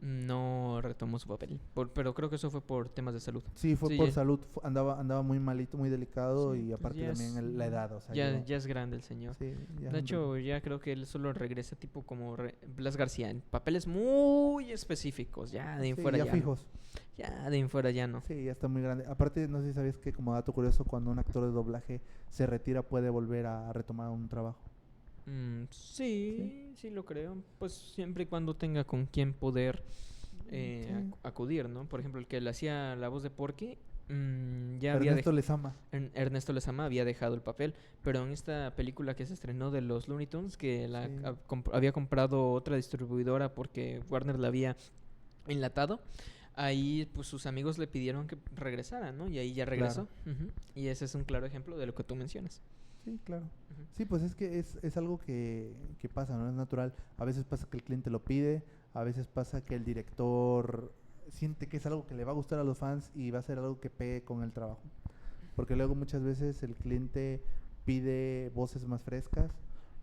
no retomó su papel. Pero creo que eso fue por temas de salud. Sí, fue Sí, por ya. salud. Andaba muy malito, muy delicado Sí, y pues aparte ya también es- la edad. O sea, Ya es grande el señor. sí, ya De hecho, ya creo que él solo regresa tipo como Blas García en papeles muy específicos. Ya de ahí en sí, fuera ya ya. fijos. Ya de ahí en fuera ya no. Sí, ya está muy grande. Aparte, no sé si sabías que como dato curioso, cuando un actor de doblaje se retira puede volver a retomar un trabajo. Sí lo creo. Pues siempre y cuando tenga con quien poder Sí. acudir, ¿no? Por ejemplo, el que le hacía la voz de Porky, ya había Ernesto Lezama. Ernesto Lezama había dejado el papel, pero en esta película que se estrenó de los Looney Tunes, que Sí, había comprado otra distribuidora porque Warner la había enlatado, ahí pues sus amigos le pidieron que regresara, ¿no? Y ahí ya regresó. claro. Ujú. Y ese es un claro ejemplo de lo que tú mencionas. Sí, claro. Ujú. Sí, pues es que es algo que pasa, ¿no? Es natural. A veces pasa que el cliente lo pide, a veces pasa que el director siente que es algo que le va a gustar a los fans y va a ser algo que pegue con el trabajo. Porque luego muchas veces el cliente pide voces más frescas,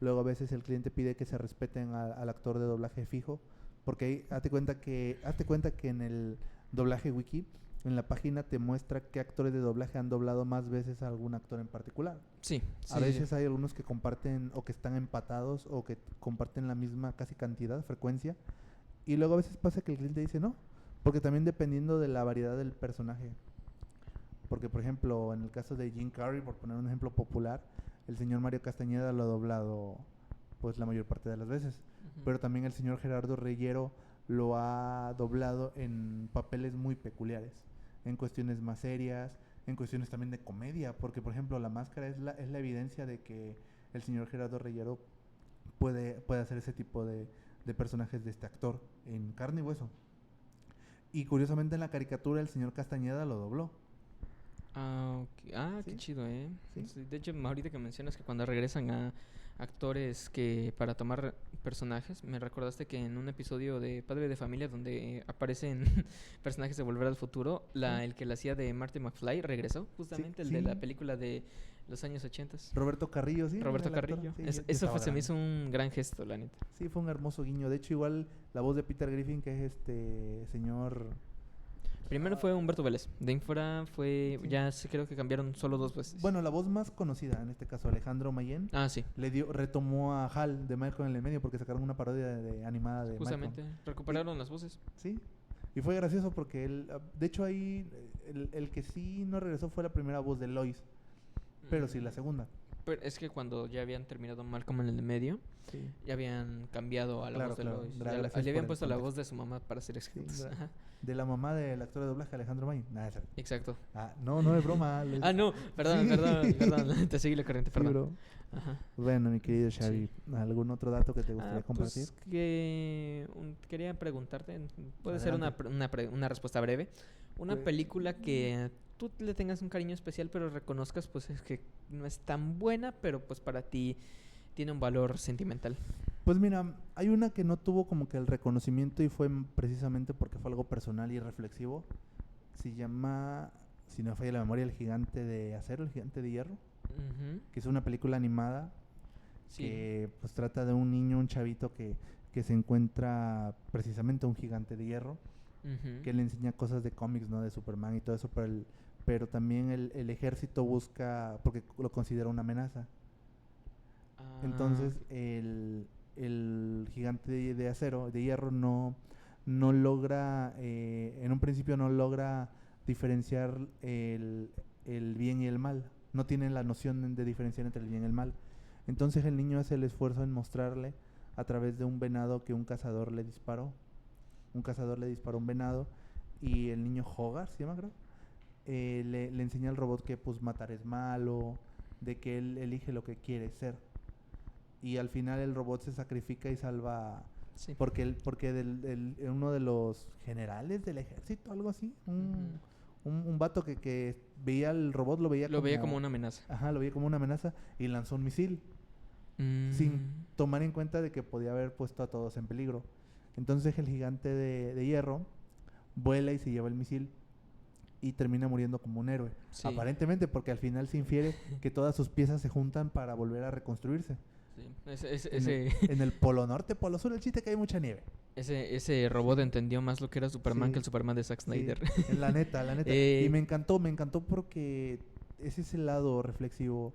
luego a veces el cliente pide que se respeten al actor de doblaje fijo, porque ahí hazte cuenta que en el doblaje wiki, en la página te muestra qué actores de doblaje han doblado más veces a algún actor en particular. Sí, A veces hay algunos que comparten o que están empatados o que comparten la misma casi cantidad, frecuencia, y luego a veces pasa que el cliente dice no, porque también dependiendo de la variedad del personaje. Porque, por ejemplo, en el caso de Jim Carrey, por poner un ejemplo popular, el señor Mario Castañeda lo ha doblado pues la mayor parte de las veces. Ujú. Pero también el señor Gerardo Reyero lo ha doblado en papeles muy peculiares, en cuestiones más serias, en cuestiones también de comedia, porque por ejemplo La Máscara es la evidencia de que el señor Gerardo Reyero puede hacer ese tipo de personajes de este actor en carne y hueso. Y curiosamente en la caricatura el señor Castañeda lo dobló. Qué Sí, chido, ¿eh? sí. Sí, de hecho, ahorita que mencionas que cuando regresan a actores que para tomar personajes, me recordaste que en un episodio de Padre de Familia donde aparecen personajes de Volver al Futuro, Sí, el que la hacía de Marty McFly regresó, sí, justamente el de la sí. película de los años 80. Roberto Carrillo, sí, Roberto el actor. Carrillo. Sí, ya Eso estaba se me grande. hizo un gran gesto, la neta. Sí, fue un hermoso guiño. De hecho, igual la voz de Peter Griffin, que es este señor. Primero ah, fue Humberto Vélez. De ahí en fuera fue, sí. ya creo que cambiaron solo 2 veces. Bueno, la voz más conocida, en este caso Alejandro Mayen, Sí. retomó a Hal de Malcolm en el medio porque sacaron una parodia animada de Malcolm. Justamente, Y, recuperaron las voces. sí, y fue gracioso porque él, de hecho ahí, el que sí no regresó fue la primera voz de Lois, pero sí la segunda. Pero es que cuando ya habían terminado Malcolm en el medio, Sí, ya habían cambiado a la claro, voz de claro. Lois. Gracias Le por habían el puesto la contexto. voz de su mamá para ser Sí, exactos. Ajá, de la mamá del actor de doblaje Alejandro Mayen. Nada, exacto. no, no es broma. No, perdón, Sí. perdón. Te seguí la corriente, Sí, perdón. bro. Ajá. Bueno, mi querido Xavi, Sí. ¿algún otro dato que te gustaría compartir? Pues que quería preguntarte, puede ser Adelante. una respuesta breve. Una Pues- película que tú le tengas un cariño especial, pero reconozcas pues es que no es tan buena, pero pues para ti tiene un valor sentimental. Pues mira, hay una que no tuvo como que el reconocimiento y fue precisamente porque fue algo personal y reflexivo. Se llama, si no me falla la memoria, El Gigante de Acero, El Gigante de Hierro, Ujú. que es una película animada Sí. que pues trata de un niño, un chavito que se encuentra precisamente un gigante de hierro, Ujú. que le enseña cosas de cómics, ¿no? De Superman y todo eso, pero también el ejército busca, porque lo considera una amenaza. Entonces el gigante de acero, de hierro, no logra, en un principio no logra diferenciar el bien y el mal. No tiene la noción de diferenciar entre el bien y el mal. Entonces el niño hace el esfuerzo en mostrarle a través de un venado que un cazador le disparó. Un cazador le disparó un venado y el niño Hogarth, ¿se llama, creo? Le enseña al robot que pues matar es malo, de que él elige lo que quiere ser. Y al final el robot se sacrifica y salva Sí. porque uno de los generales del ejército, algo así, un vato que veía al robot, lo veía como una amenaza. Ajá, lo veía como una amenaza y lanzó un misil sin tomar en cuenta de que podía haber puesto a todos en peligro. Entonces el gigante de hierro vuela y se lleva el misil y termina muriendo como un héroe. Sí. Aparentemente, porque al final se infiere que todas sus piezas se juntan para volver a reconstruirse. Sí. En el Polo Norte, Polo Sur, el chiste que hay mucha nieve. Ese robot entendió más lo que era Superman Sí, que el Superman de Zack sí, Snyder. la neta, la neta. Eh, Y me encantó porque ese es el lado reflexivo.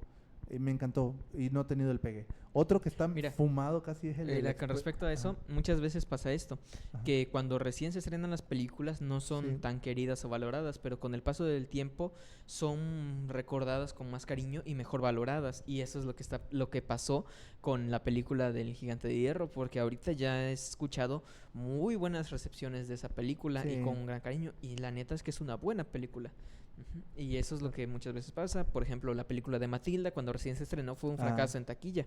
Me encantó y no ha tenido el pegue. Otro que está Mira, fumado casi es el de con respecto a eso, muchas veces pasa esto, que cuando recién se estrenan las películas no son tan queridas o valoradas, pero con el paso del tiempo son recordadas con más cariño y mejor valoradas. Y eso es lo que pasó con la película del Gigante de Hierro, porque ahorita ya he escuchado muy buenas recepciones de esa película y con gran cariño. Y la neta es que es una buena película. Y eso es lo que muchas veces pasa. Por ejemplo, la película de Matilda, cuando recién se estrenó, fue un fracaso en taquilla.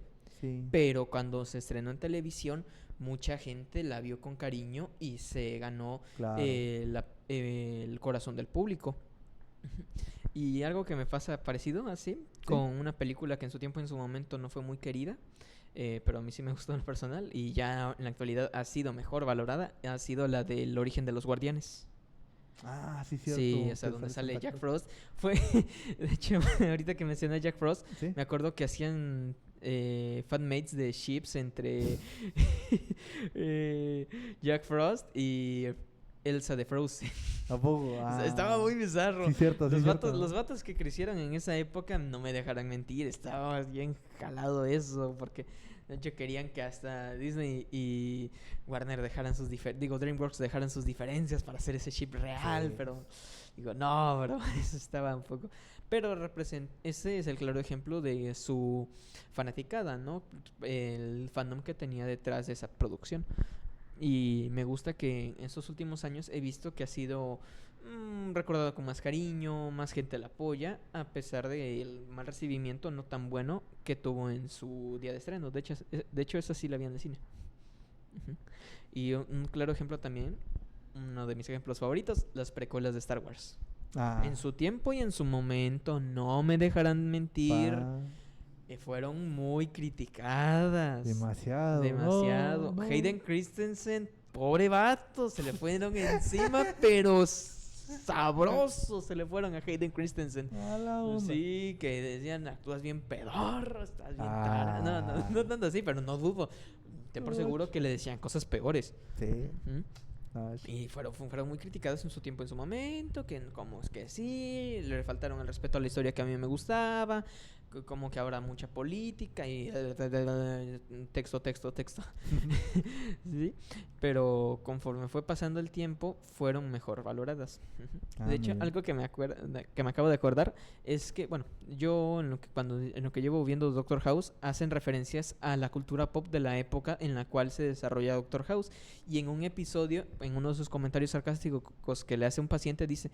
Pero cuando se estrenó en televisión, mucha gente la vio con cariño y se ganó el corazón del público. Y algo que me pasa parecido así, con una película que en su momento no fue muy querida, pero a mí sí me gustó en lo personal y ya en la actualidad ha sido mejor valorada, ha sido la del Origen de los Guardianes. Ah, sí, cierto. Sí, o sea, donde sale Jack Frost. Fue, de hecho, ahorita que mencioné a Jack Frost, me acuerdo que hacían fanmates de ships entre Jack Frost y Elsa de Frozen. ¿A poco? Estaba muy bizarro. Sí, cierto, Los vatos que crecieron en esa época no me dejarán mentir. Estaba bien jalado eso, porque de hecho querían que hasta Disney y Warner dejaran DreamWorks dejaran sus diferencias para hacer ese chip real, pero digo, no, bro, eso estaba un poco... Pero ese es el claro ejemplo de su fanaticada, ¿no? El fandom que tenía detrás de esa producción. Y me gusta que en estos últimos años he visto que ha sido recordado con más cariño, más gente la apoya, a pesar del mal recibimiento no tan bueno que tuvo en su día de estreno. De hecho esa sí la vi en el cine. Y un claro ejemplo también, uno de mis ejemplos favoritos, las precuelas de Star Wars. En su tiempo y en su momento, no me dejarán mentir, fueron muy criticadas. Demasiado. Hayden Christensen, pobre vato, se le fueron encima, pero sabroso se le fueron a Hayden Christensen. Sí, que decían, actúas bien pedorro, estás bien tara. No tanto así, pero no dudo. Te por seguro que le decían cosas peores. Sí. Y fueron muy criticados en su tiempo, en su momento, que como es que sí, le faltaron el respeto a la historia que a mí me gustaba, como que ahora mucha política y texto. ¿Sí? Pero conforme fue pasando el tiempo, fueron mejor valoradas. De hecho, algo que me acabo de acordar es que, bueno, yo en lo que llevo viendo Doctor House, hacen referencias a la cultura pop de la época en la cual se desarrolla Doctor House. Y en un episodio, en uno de sus comentarios sarcásticos que le hace un paciente, dice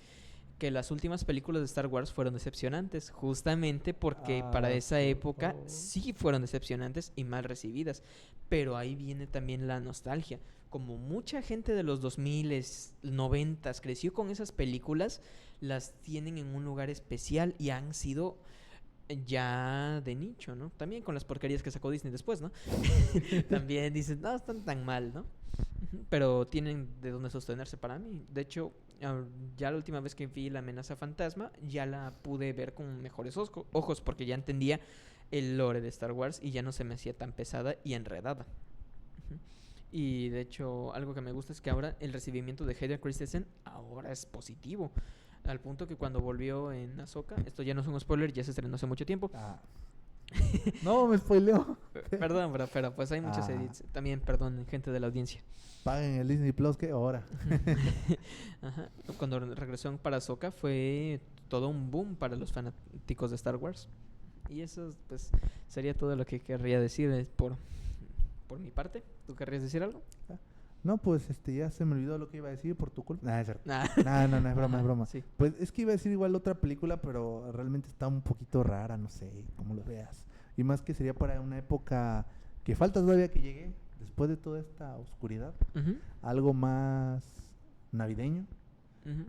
que las últimas películas de Star Wars fueron decepcionantes, justamente porque para esa época sí fueron decepcionantes y mal recibidas. Pero ahí viene también la nostalgia. Como mucha gente de los 2000s, 90s creció con esas películas, las tienen en un lugar especial y han sido ya de nicho, ¿no? También con las porquerías que sacó Disney después, ¿no? También dicen, no, están tan mal, ¿no? Pero tienen de dónde sostenerse para mí. De hecho, ya la última vez que vi La Amenaza Fantasma, ya la pude ver con mejores ojos, porque ya entendía el lore de Star Wars y ya no se me hacía tan pesada y enredada. Y de hecho, algo que me gusta es que ahora el recibimiento de Hayden Christensen ahora es positivo. Al punto que cuando volvió en Ahsoka, esto ya no es un spoiler, ya se estrenó hace mucho tiempo. No, me spoileó. Perdón, pero pues hay muchos edits. También, perdón, gente de la audiencia. Paguen el Disney Plus, ¿qué hora? Ajá. Cuando regresó para Ahsoka fue todo un boom para los fanáticos de Star Wars. Y eso, pues, sería todo lo que querría decir por mi parte. ¿Tú querrías decir algo? No, pues ya se me olvidó lo que iba a decir por tu culpa. Es cierto. No, es broma, es broma. Sí. Pues es que iba a decir igual otra película, pero realmente está un poquito rara, no sé cómo lo veas. Y más que sería para una época que falta todavía que llegue, después de toda esta oscuridad, algo más navideño.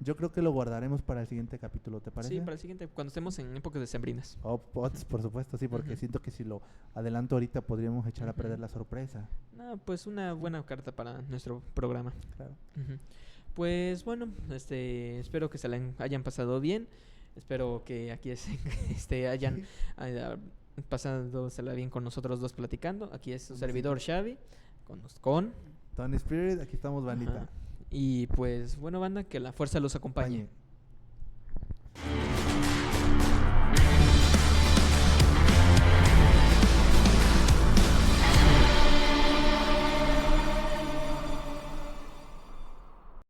Yo creo que lo guardaremos para el siguiente capítulo, ¿te parece? Sí, para el siguiente, cuando estemos en épocas decembrinas. Por supuesto, sí, porque siento que si lo adelanto ahorita podríamos echar a perder la sorpresa. No, pues una buena carta para nuestro programa. Claro. Pues bueno, espero que se la hayan pasado bien. Espero que aquí hayan pasándosela bien con nosotros dos platicando. Aquí es su servidor Xavi, con Tony Spirit, aquí estamos, bandita. Y pues bueno, banda, que la fuerza los acompañe.